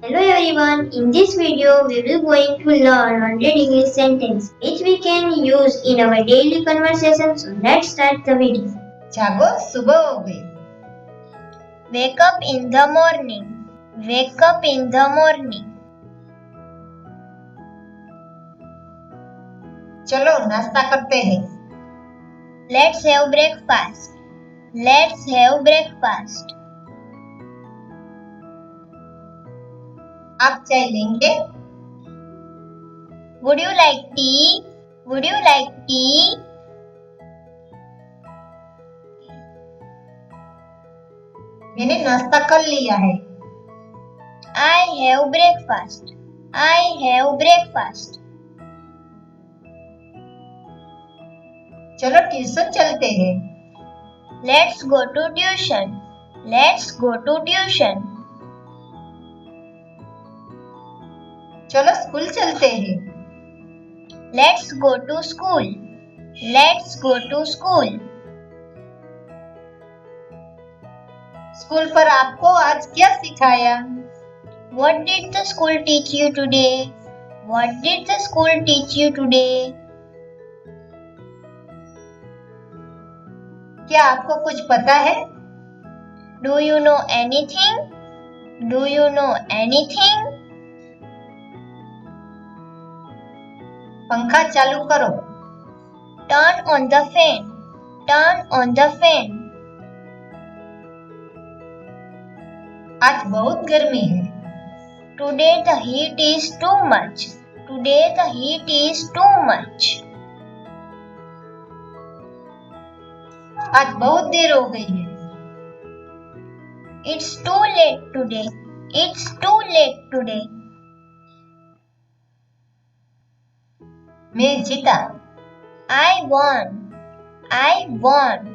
Hello everyone, in this video we will going to learn 100 English sentence which we can use in our daily conversation. So let's start the video. जागो सुबह हो गई. Wake up in the morning. Wake up in the morning. चलो नाश्ता करते हैं. Let's have breakfast. Let's have breakfast. आप चाय लेंगे? Would you like tea? Would you like tea? मैंने नाश्ता कर लिया है. I have breakfast. I have breakfast. चलो ट्यूशन चलते हैं. Let's go to tuition. Let's go to tuition. चलो स्कूल चलते हैं. Let's go to school. Let's go to school. School पर आपको आज क्या सिखाया? What did the school teach you today? What did the school teach you today? क्या आपको कुछ पता है? Do you know anything? Do you know anything? पंखा चालू करो. Turn on the fan. Turn on the fan. आज बहुत गर्मी है. Today the heat is too much. Today the heat is too much. आज बहुत देर हो गई है. It's too late today. It's too late today. मैं जीता. I won. I won.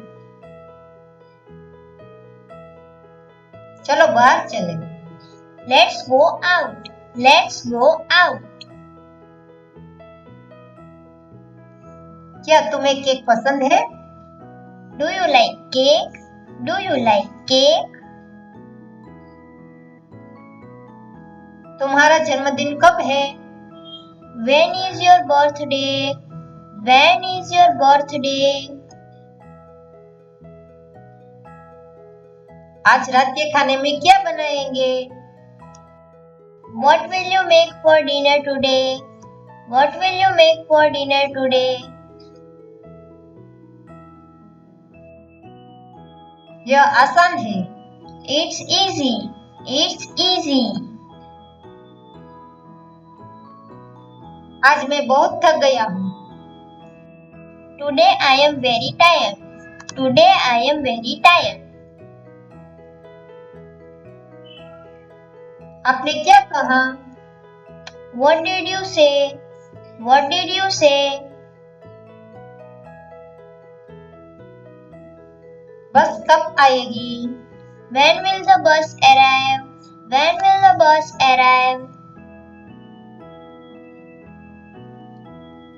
चलो बाहर चले. Let's go out. Let's go out. क्या तुम्हें केक पसंद है? Do you like cake? Do you like cake? तुम्हारा जन्मदिन कब है? When is your birthday? When is your birthday? आज रात के खाने में क्या बनाएंगे? What will you make for dinner today? What will you make for dinner today? यह आसान है. It's easy. It's easy. आज मैं बहुत थक गया हूँ. Today I am very tired. Today I am very tired. आपने क्या कहा? What did you say? What did you say? बस कब आएगी? When will the bus arrive? When will the bus arrive?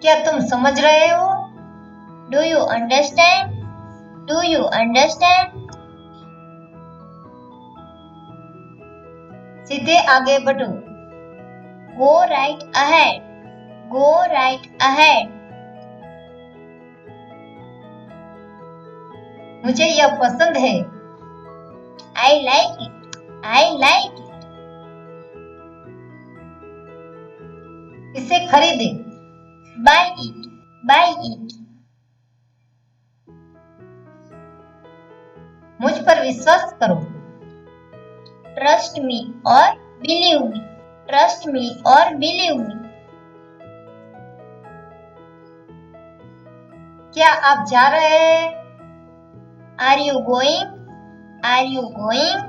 क्या तुम समझ रहे हो? Do you understand? Do you understand? सीधे आगे बढ़ो. Go right ahead. Go right ahead. मुझे यह पसंद है. I like it. I like it. इसे खरीदे. Buy it. Buy it. मुझ पर विश्वास करो. Trust me or believe me. Trust me or believe me. क्या आप जा रहे हैं? Are you going? Are you going?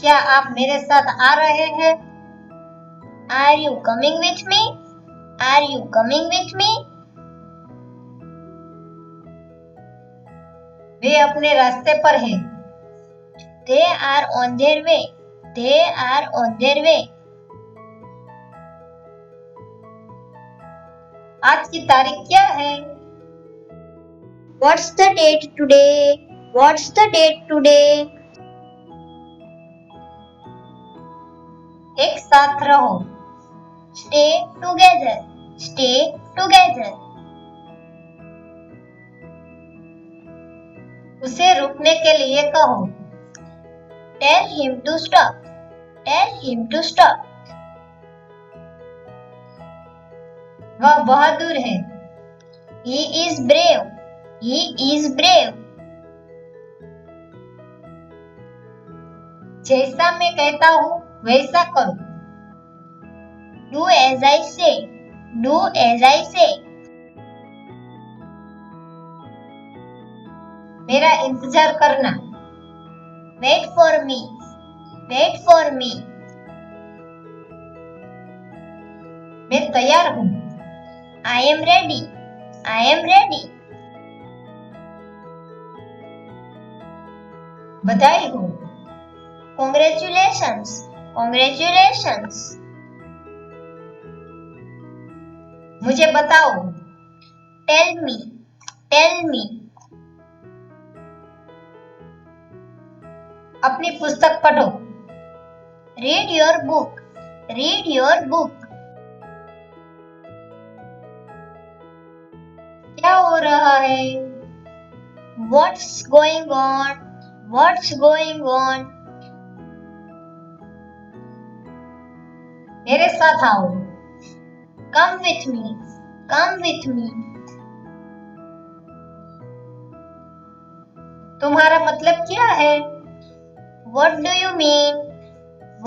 क्या आप मेरे साथ आ रहे हैं? Are you coming with me? Are you coming with me? वे अपने रास्ते पर हैं. They are on their way. They are on their way. आज की तारीख क्या है? What's the date today? What's the date today? साथ रहो। Stay together. Stay together. उसे रुकने के लिए कहो। Tell him to stop. Tell him to stop. वह बहादुर है। He is brave. He is brave. जैसा मैं कहता हूँ वैसा करो। Do as I say. Do as I say. मेरा इंतजार करना। Wait for me. Wait for me. मैं तैयार हूँ। I am ready. I am ready. बधाई हो। Congratulations. Congratulations. मुझे बताओ। Tell me. Tell me. अपनी पुस्तक पढ़ो। Read your book. Read your book. क्या हो रहा है? What's going on? What's going on? मेरे साथ आओ। Come with me. Come with me. तुम्हारा मतलब क्या है? What do you mean?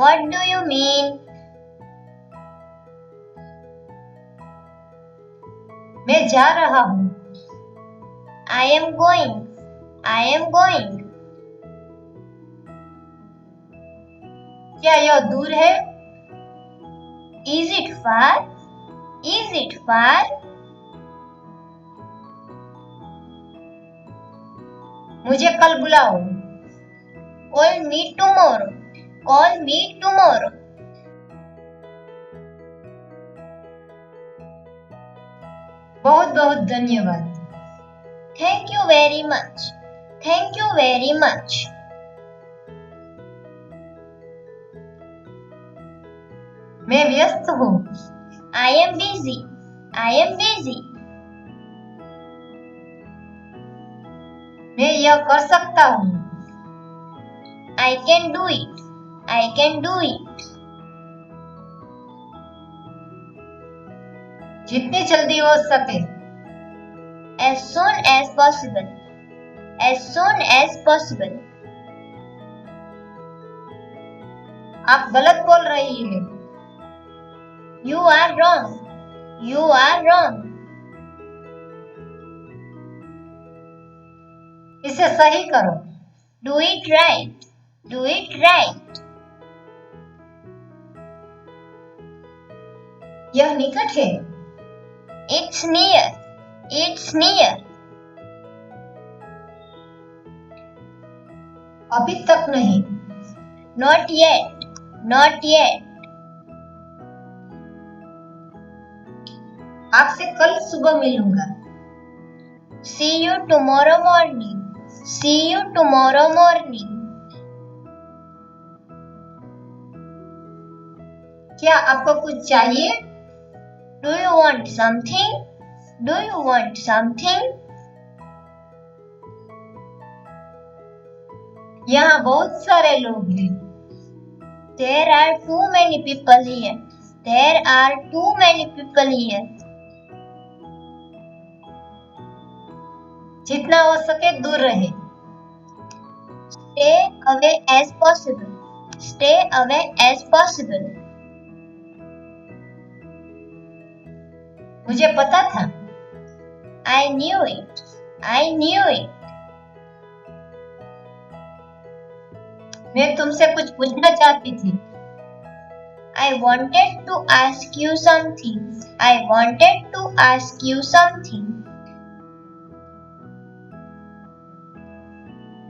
What do you mean? मैं जा रहा हूँ। I am going. I am going. क्या यह दूर है? Is it far? Is it far? मुझे कल बुलाओ। Call me tomorrow. Call me tomorrow. बहुत बहुत धन्यवाद। Thank you very much. Thank you very much. मैं व्यस्त हूँ। I am busy. I am busy. मैं यह कर सकता हूँ। I can do it. I can do it. जितनी जल्दी हो सके। As soon as possible. As soon as possible. आप गलत बोल रही हैं। You are wrong. You are wrong. इसे सही करो। Do it right. Do it right. यह निकट है। It's near. It's near. अभी तक नहीं। Not yet. Not yet. आपसे कल सुबह मिलूंगा। See you tomorrow morning. See you tomorrow morning. क्या आपको कुछ चाहिए? Do you want something? Do you want something? यहाँ बहुत सारे लोग हैं। There are too many people here. There are too many people here. जितना हो सके दूर रहे। Stay away as possible. Stay away as possible. मुझे पता था। I knew it. I knew it. मैं तुमसे कुछ पूछना चाहती थी। I wanted to ask you something. I wanted to ask you something.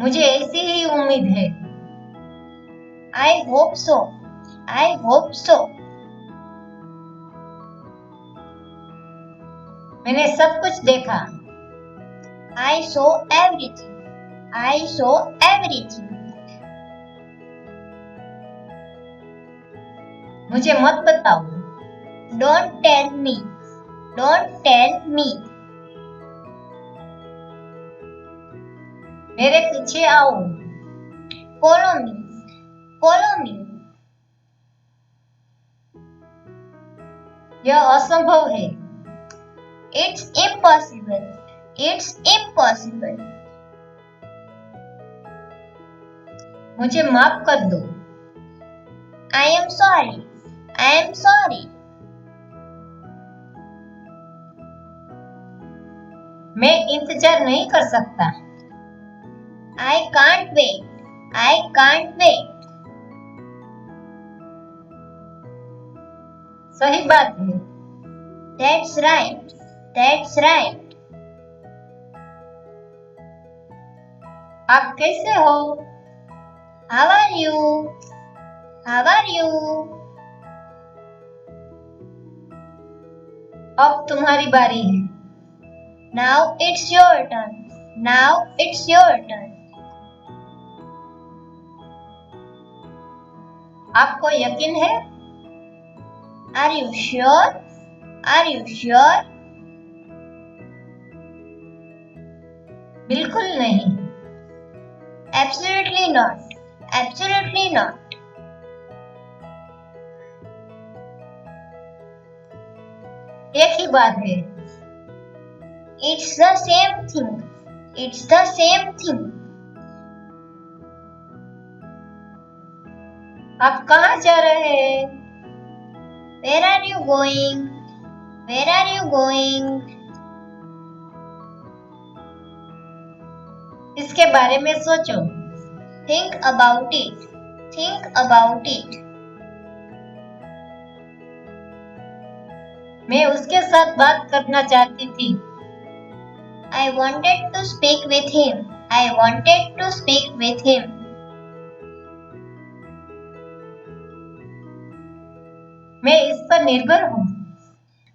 मुझे ऐसी ही उम्मीद है। I hope so. I hope so. मैंने सब कुछ देखा। I saw everything. I saw everything. मुझे मत बताओ। Don't tell me. Don't tell me. मेरे पीछे आओ। Follow me. Follow me. यह असंभव है। It's impossible. It's impossible. मुझे माफ कर दो। I am sorry. I am sorry. मैं इंतजार नहीं कर सकता। I can't wait. I can't wait. सही बात है। That's right. That's right. आप कैसे हो? How are you? How are you? अब तुम्हारी बारी है। Now it's your turn. Now it's your turn. आपको यकीन है? Are you sure? Are you sure? बिल्कुल नहीं। Absolutely not. Absolutely not. एक ही बात है। It's the same thing. It's the same thing. आप कहाँ जा रहे हैं? Where are you going? Where are you going? इसके बारे में सोचो। Think about it. Think about it. मैं उसके साथ बात करना चाहती थी। I wanted to speak with him. I wanted to speak with him. मैं इस पर निर्भर हूँ।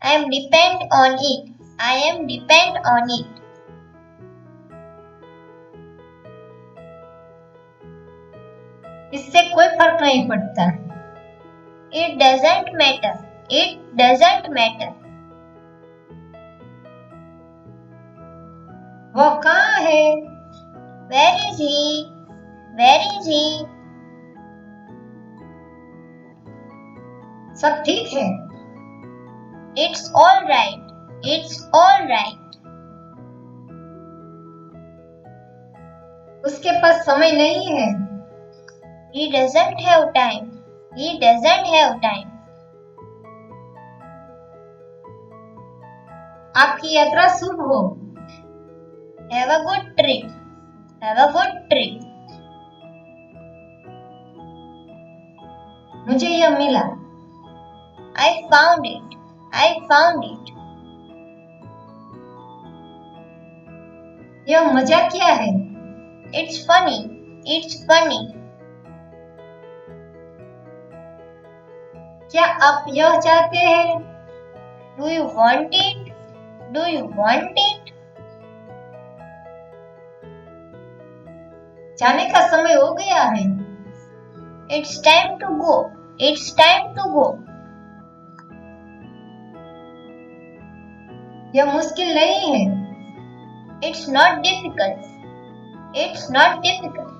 I am depend on it. I am depend on it. इससे कोई फर्क नहीं पड़ता। It doesn't matter. It doesn't matter. वह कहाँ है? Where is he? Where is he? सब ठीक है। It's all right. It's all right. उसके पास समय नहीं है। He doesn't have time. He doesn't have time. आपकी यात्रा शुभ हो। Have a good trip. Have a good trip. मुझे यह मिला। I found it. I found it. यह मजाकिया है। It's funny. It's funny. क्या आप यह चाहते हैं? Do you want it? Do you want it? जाने का समय हो गया है। It's time to go. It's time to go. यह मुश्किल नहीं है। It's not difficult. It's not difficult.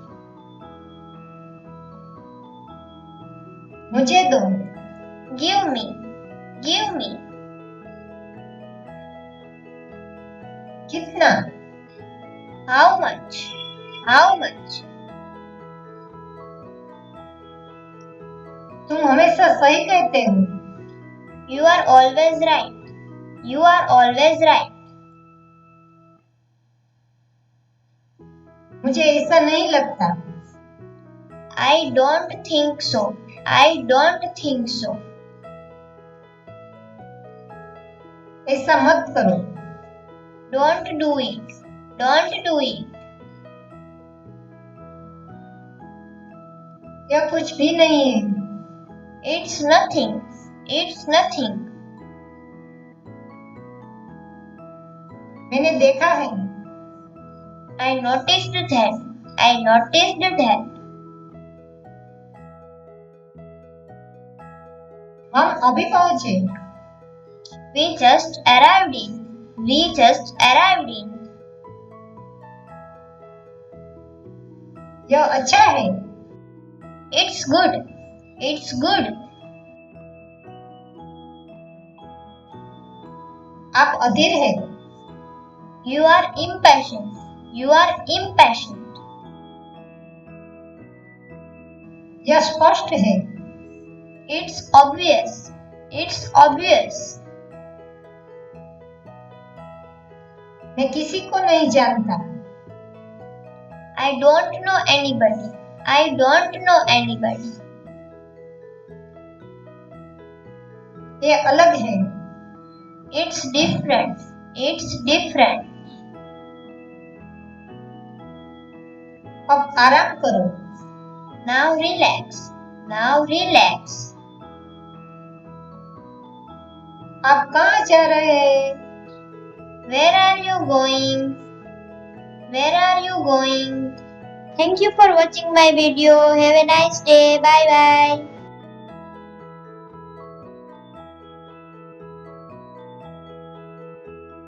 मुझे दो। Give me. Give me. कितना? How much? How much? तुम हमेशा सही कहते हो। You are always right. You are always right. मुझे ऐसा नहीं लगता। I don't think so. I don't think so. ऐसा मत करो। Don't do it. Don't do it. यह कुछ भी नहीं है। It's nothing. It's nothing. मैंने देखा है। I noticed that. I noticed that. हम अभी पहुंचे। We just arrived in. We just arrived in. यह अच्छा है। It's good. It's good. आप अधीर हैं। You are impatient. You are impatient. यह स्पष्ट है। It's obvious. It's obvious. मैं किसी को नहीं जानता। I don't know anybody. I don't know anybody. ये अलग है। It's different. It's different. अब आराम करो। Now relax. Now relax. आप कहाँ जा रहे हैं? Where are you going? Where are you going? Thank you for watching my video. Have a nice day. Bye bye.